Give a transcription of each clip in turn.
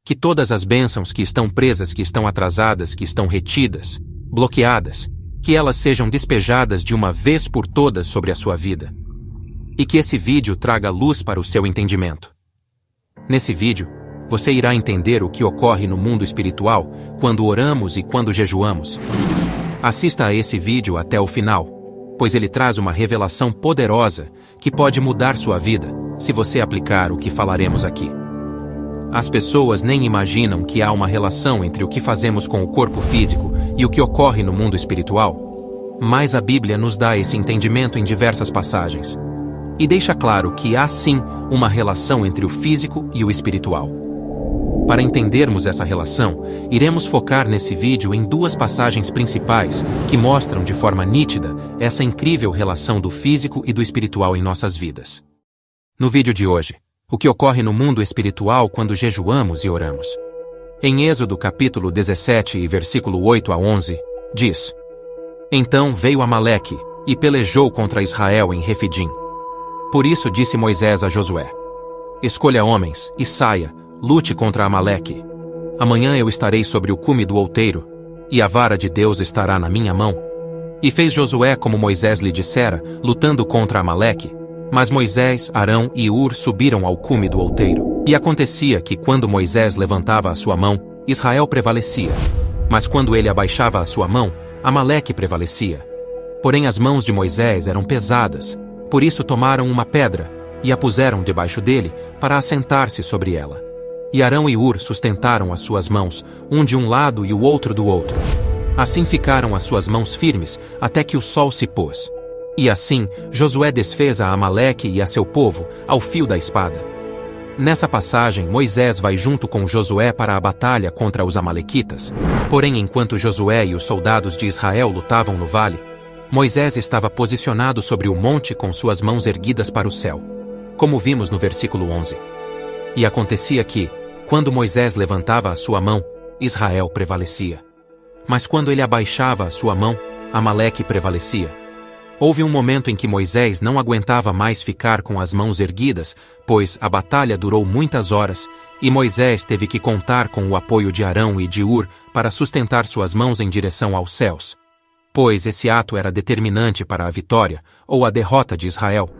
Que todas as bênçãos que estão presas, que estão atrasadas, que estão retidas, bloqueadas, que elas sejam despejadas de uma vez por todas sobre a sua vida. E que esse vídeo traga luz para o seu entendimento. Nesse vídeo, você irá entender o que ocorre no mundo espiritual quando oramos e quando jejuamos. Assista a esse vídeo até o final, pois ele traz uma revelação poderosa que pode mudar sua vida se você aplicar o que falaremos aqui. As pessoas nem imaginam que há uma relação entre o que fazemos com o corpo físico e o que ocorre no mundo espiritual, mas a Bíblia nos dá esse entendimento em diversas passagens e deixa claro que há sim uma relação entre o físico e o espiritual. Para entendermos essa relação, iremos focar nesse vídeo em duas passagens principais que mostram de forma nítida essa incrível relação do físico e do espiritual em nossas vidas. No vídeo de hoje, o que ocorre no mundo espiritual quando jejuamos e oramos. Em Êxodo capítulo 17 e versículo 8 a 11, diz: Então veio Amaleque e pelejou contra Israel em Refidim. Por isso disse Moisés a Josué: Escolha homens e saia, lute contra Amaleque. Amanhã eu estarei sobre o cume do outeiro, e a vara de Deus estará na minha mão. E fez Josué como Moisés lhe dissera, lutando contra Amaleque. Mas Moisés, Arão e Ur subiram ao cume do outeiro. E acontecia que quando Moisés levantava a sua mão, Israel prevalecia. Mas quando ele abaixava a sua mão, Amaleque prevalecia. Porém as mãos de Moisés eram pesadas, por isso tomaram uma pedra e a puseram debaixo dele para assentar-se sobre ela. E Arão e Ur sustentaram as suas mãos, um de um lado e o outro do outro. Assim ficaram as suas mãos firmes até que o sol se pôs. E assim, Josué desfez a Amaleque e a seu povo ao fio da espada. Nessa passagem, Moisés vai junto com Josué para a batalha contra os amalequitas. Porém, enquanto Josué e os soldados de Israel lutavam no vale, Moisés estava posicionado sobre o monte com suas mãos erguidas para o céu, como vimos no versículo 11. E acontecia que, quando Moisés levantava a sua mão, Israel prevalecia. Mas quando ele abaixava a sua mão, Amaleque prevalecia. Houve um momento em que Moisés não aguentava mais ficar com as mãos erguidas, pois a batalha durou muitas horas, e Moisés teve que contar com o apoio de Arão e de Ur para sustentar suas mãos em direção aos céus, pois esse ato era determinante para a vitória ou a derrota de Israel.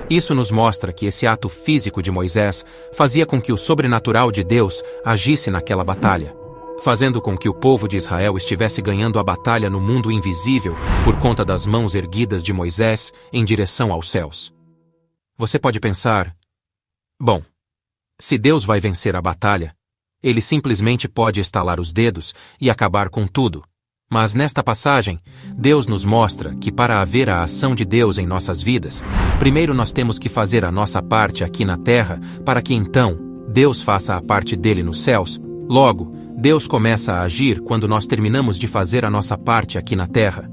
Isso nos mostra que esse ato físico de Moisés fazia com que o sobrenatural de Deus agisse naquela batalha, fazendo com que o povo de Israel estivesse ganhando a batalha no mundo invisível por conta das mãos erguidas de Moisés em direção aos céus. Você pode pensar, bom, se Deus vai vencer a batalha, ele simplesmente pode estalar os dedos e acabar com tudo. Mas nesta passagem, Deus nos mostra que para haver a ação de Deus em nossas vidas, primeiro nós temos que fazer a nossa parte aqui na terra para que então Deus faça a parte dele nos céus. Logo, Deus começa a agir quando nós terminamos de fazer a nossa parte aqui na terra.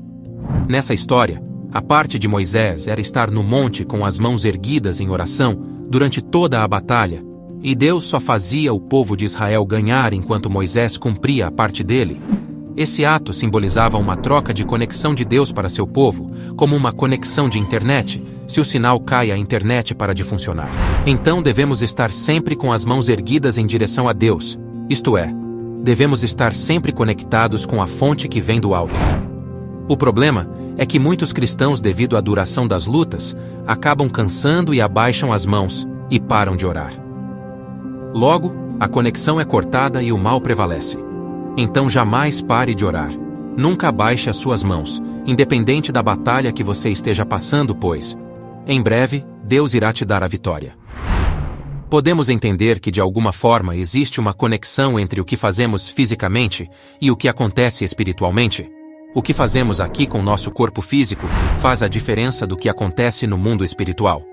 Nessa história, a parte de Moisés era estar no monte com as mãos erguidas em oração durante toda a batalha, e Deus só fazia o povo de Israel ganhar enquanto Moisés cumpria a parte dele. Esse ato simbolizava uma troca de conexão de Deus para seu povo, como uma conexão de internet, se o sinal cai a internet para de funcionar. Então devemos estar sempre com as mãos erguidas em direção a Deus, isto é, devemos estar sempre conectados com a fonte que vem do alto. O problema é que muitos cristãos, devido à duração das lutas, acabam cansando e abaixam as mãos e param de orar. Logo, a conexão é cortada e o mal prevalece. Então jamais pare de orar. Nunca abaixe as suas mãos, independente da batalha que você esteja passando, pois, em breve, Deus irá te dar a vitória. Podemos entender que de alguma forma existe uma conexão entre o que fazemos fisicamente e o que acontece espiritualmente. O que fazemos aqui com nosso corpo físico faz a diferença do que acontece no mundo espiritual.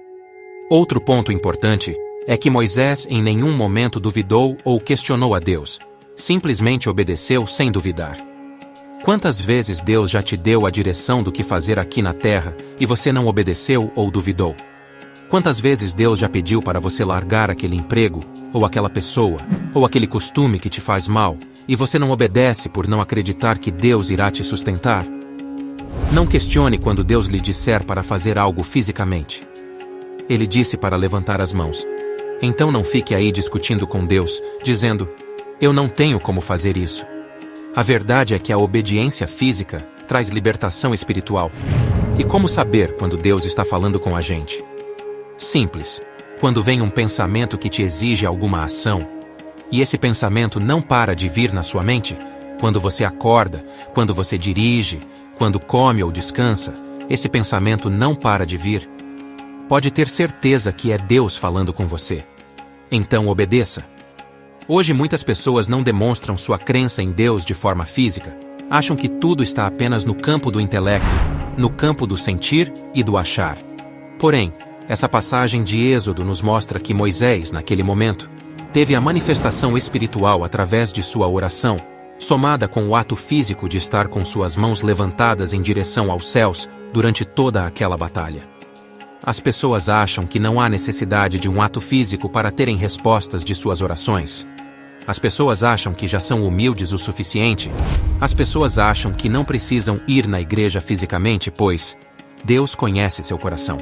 Outro ponto importante é que Moisés em nenhum momento duvidou ou questionou a Deus. Simplesmente obedeceu sem duvidar. Quantas vezes Deus já te deu a direção do que fazer aqui na terra e você não obedeceu ou duvidou? Quantas vezes Deus já pediu para você largar aquele emprego, ou aquela pessoa, ou aquele costume que te faz mal, e você não obedece por não acreditar que Deus irá te sustentar? Não questione quando Deus lhe disser para fazer algo fisicamente. Ele disse para levantar as mãos. Então não fique aí discutindo com Deus, dizendo, Eu não tenho como fazer isso. A verdade é que a obediência física traz libertação espiritual. E como saber quando Deus está falando com a gente? Simples. Quando vem um pensamento que te exige alguma ação, e esse pensamento não para de vir na sua mente, quando você acorda, quando você dirige, quando come ou descansa, esse pensamento não para de vir. Pode ter certeza que é Deus falando com você. Então obedeça. Hoje muitas pessoas não demonstram sua crença em Deus de forma física. Acham que tudo está apenas no campo do intelecto, no campo do sentir e do achar. Porém, essa passagem de Êxodo nos mostra que Moisés, naquele momento, teve a manifestação espiritual através de sua oração, somada com o ato físico de estar com suas mãos levantadas em direção aos céus durante toda aquela batalha. As pessoas acham que não há necessidade de um ato físico para terem respostas de suas orações. As pessoas acham que já são humildes o suficiente. As pessoas acham que não precisam ir na igreja fisicamente, pois Deus conhece seu coração.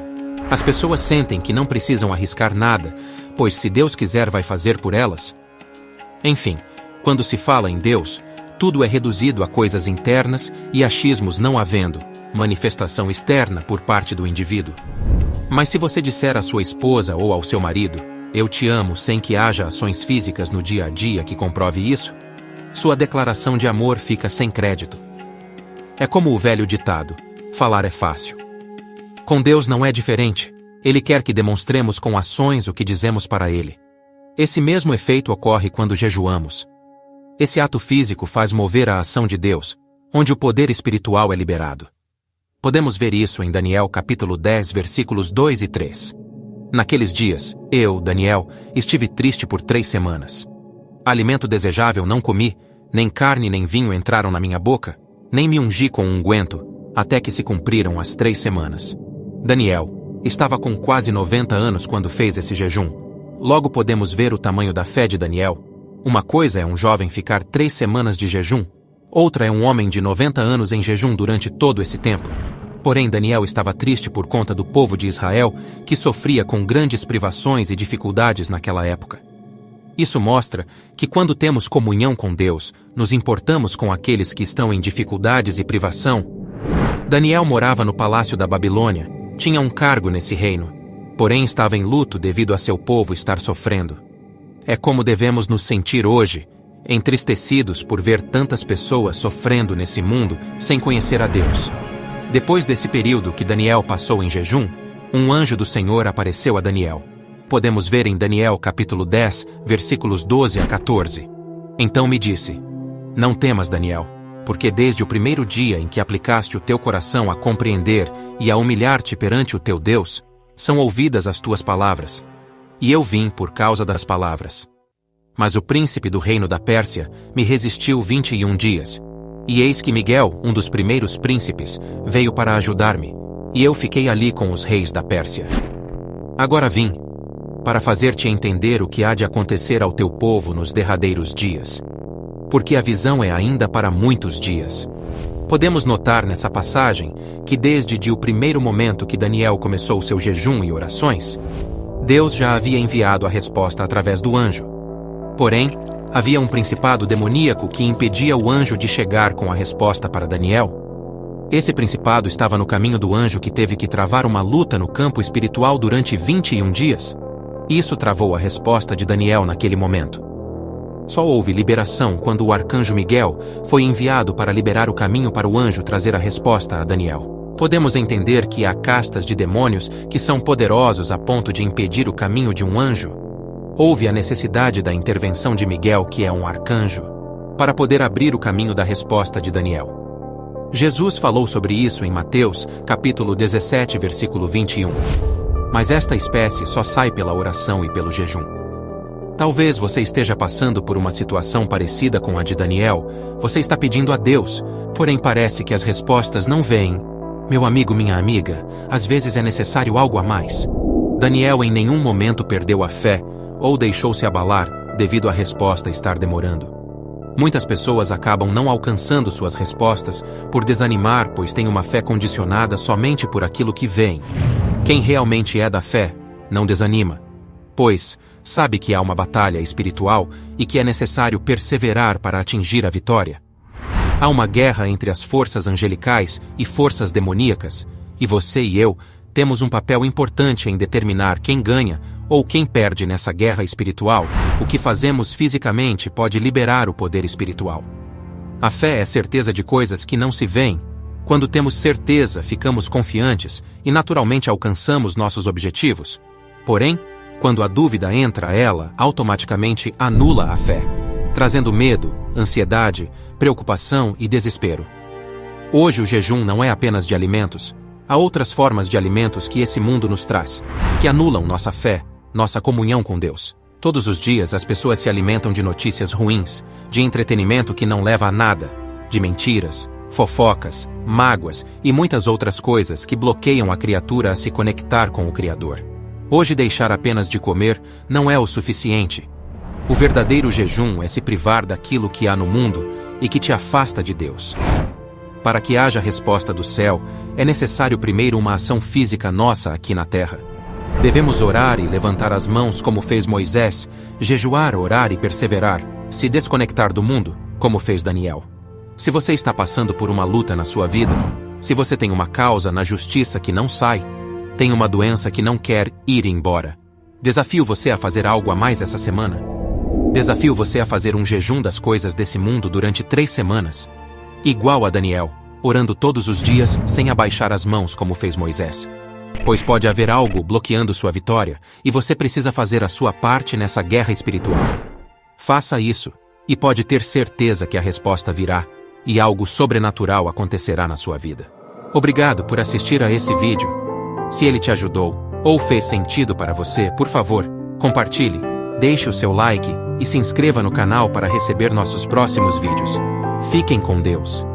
As pessoas sentem que não precisam arriscar nada, pois se Deus quiser vai fazer por elas. Enfim, quando se fala em Deus, tudo é reduzido a coisas internas e achismos não havendo manifestação externa por parte do indivíduo. Mas se você disser à sua esposa ou ao seu marido, "Eu te amo", sem que haja ações físicas no dia a dia que comprove isso, sua declaração de amor fica sem crédito. É como o velho ditado, falar é fácil. Com Deus não é diferente. Ele quer que demonstremos com ações o que dizemos para Ele. Esse mesmo efeito ocorre quando jejuamos. Esse ato físico faz mover a ação de Deus, onde o poder espiritual é liberado. Podemos ver isso em Daniel capítulo 10, versículos 2 e 3. Naqueles dias, eu, Daniel, estive triste por 3 semanas. Alimento desejável não comi, nem carne nem vinho entraram na minha boca, nem me ungi com unguento, até que se cumpriram as 3 semanas. Daniel estava com quase 90 anos quando fez esse jejum. Logo podemos ver o tamanho da fé de Daniel. Uma coisa é um jovem ficar 3 semanas de jejum, outra é um homem de 90 anos em jejum durante todo esse tempo. Porém, Daniel estava triste por conta do povo de Israel, que sofria com grandes privações e dificuldades naquela época. Isso mostra que quando temos comunhão com Deus, nos importamos com aqueles que estão em dificuldades e privação. Daniel morava no palácio da Babilônia, tinha um cargo nesse reino, porém estava em luto devido a seu povo estar sofrendo. É como devemos nos sentir hoje, entristecidos por ver tantas pessoas sofrendo nesse mundo sem conhecer a Deus. Depois desse período que Daniel passou em jejum, um anjo do Senhor apareceu a Daniel. Podemos ver em Daniel capítulo 10, versículos 12 a 14. Então me disse: "Não temas, Daniel, porque desde o primeiro dia em que aplicaste o teu coração a compreender e a humilhar-te perante o teu Deus, são ouvidas as tuas palavras. E eu vim por causa das palavras. Mas o príncipe do reino da Pérsia me resistiu 21 dias. E eis que Miguel, um dos primeiros príncipes, veio para ajudar-me, e eu fiquei ali com os reis da Pérsia. Agora vim, para fazer-te entender o que há de acontecer ao teu povo nos derradeiros dias. Porque a visão é ainda para muitos dias." Podemos notar nessa passagem que desde o primeiro momento que Daniel começou seu jejum e orações, Deus já havia enviado a resposta através do anjo. Porém, havia um principado demoníaco que impedia o anjo de chegar com a resposta para Daniel. Esse principado estava no caminho do anjo que teve que travar uma luta no campo espiritual durante 21 dias. Isso travou a resposta de Daniel naquele momento. Só houve liberação quando o arcanjo Miguel foi enviado para liberar o caminho para o anjo trazer a resposta a Daniel. Podemos entender que há castas de demônios que são poderosos a ponto de impedir o caminho de um anjo. Houve a necessidade da intervenção de Miguel, que é um arcanjo, para poder abrir o caminho da resposta de Daniel. Jesus falou sobre isso em Mateus, capítulo 17, versículo 21. Mas esta espécie só sai pela oração e pelo jejum. Talvez você esteja passando por uma situação parecida com a de Daniel. Você está pedindo a Deus, porém parece que as respostas não vêm. Meu amigo, minha amiga, às vezes é necessário algo a mais. Daniel em nenhum momento perdeu a fé ou deixou-se abalar devido à resposta estar demorando. Muitas pessoas acabam não alcançando suas respostas por desanimar, pois têm uma fé condicionada somente por aquilo que vem. Quem realmente é da fé, não desanima. pois, sabe que há uma batalha espiritual e que é necessário perseverar para atingir a vitória. Há uma guerra entre as forças angelicais e forças demoníacas, e você e eu temos um papel importante em determinar quem ganha ou quem perde nessa guerra espiritual. O que fazemos fisicamente pode liberar o poder espiritual. A fé é certeza de coisas que não se veem. Quando temos certeza, ficamos confiantes e naturalmente alcançamos nossos objetivos. Porém, quando a dúvida entra, ela automaticamente anula a fé, trazendo medo, ansiedade, preocupação e desespero. Hoje o jejum não é apenas de alimentos. Há outras formas de alimentos que esse mundo nos traz, que anulam nossa fé, nossa comunhão com Deus. Todos os dias as pessoas se alimentam de notícias ruins, de entretenimento que não leva a nada, de mentiras, fofocas, mágoas e muitas outras coisas que bloqueiam a criatura a se conectar com o Criador. Hoje deixar apenas de comer não é o suficiente. O verdadeiro jejum é se privar daquilo que há no mundo e que te afasta de Deus. Para que haja resposta do céu, é necessário primeiro uma ação física nossa aqui na terra. Devemos orar e levantar as mãos como fez Moisés, jejuar, orar e perseverar, se desconectar do mundo, como fez Daniel. Se você está passando por uma luta na sua vida, se você tem uma causa na justiça que não sai, tem uma doença que não quer ir embora, desafio você a fazer algo a mais essa semana. Desafio você a fazer um jejum das coisas desse mundo durante 3 semanas. Igual a Daniel, orando todos os dias sem abaixar as mãos como fez Moisés. Pois pode haver algo bloqueando sua vitória e você precisa fazer a sua parte nessa guerra espiritual. Faça isso e pode ter certeza que a resposta virá e algo sobrenatural acontecerá na sua vida. Obrigado por assistir a esse vídeo. Se ele te ajudou ou fez sentido para você, por favor, compartilhe, deixe o seu like e se inscreva no canal para receber nossos próximos vídeos. Fiquem com Deus.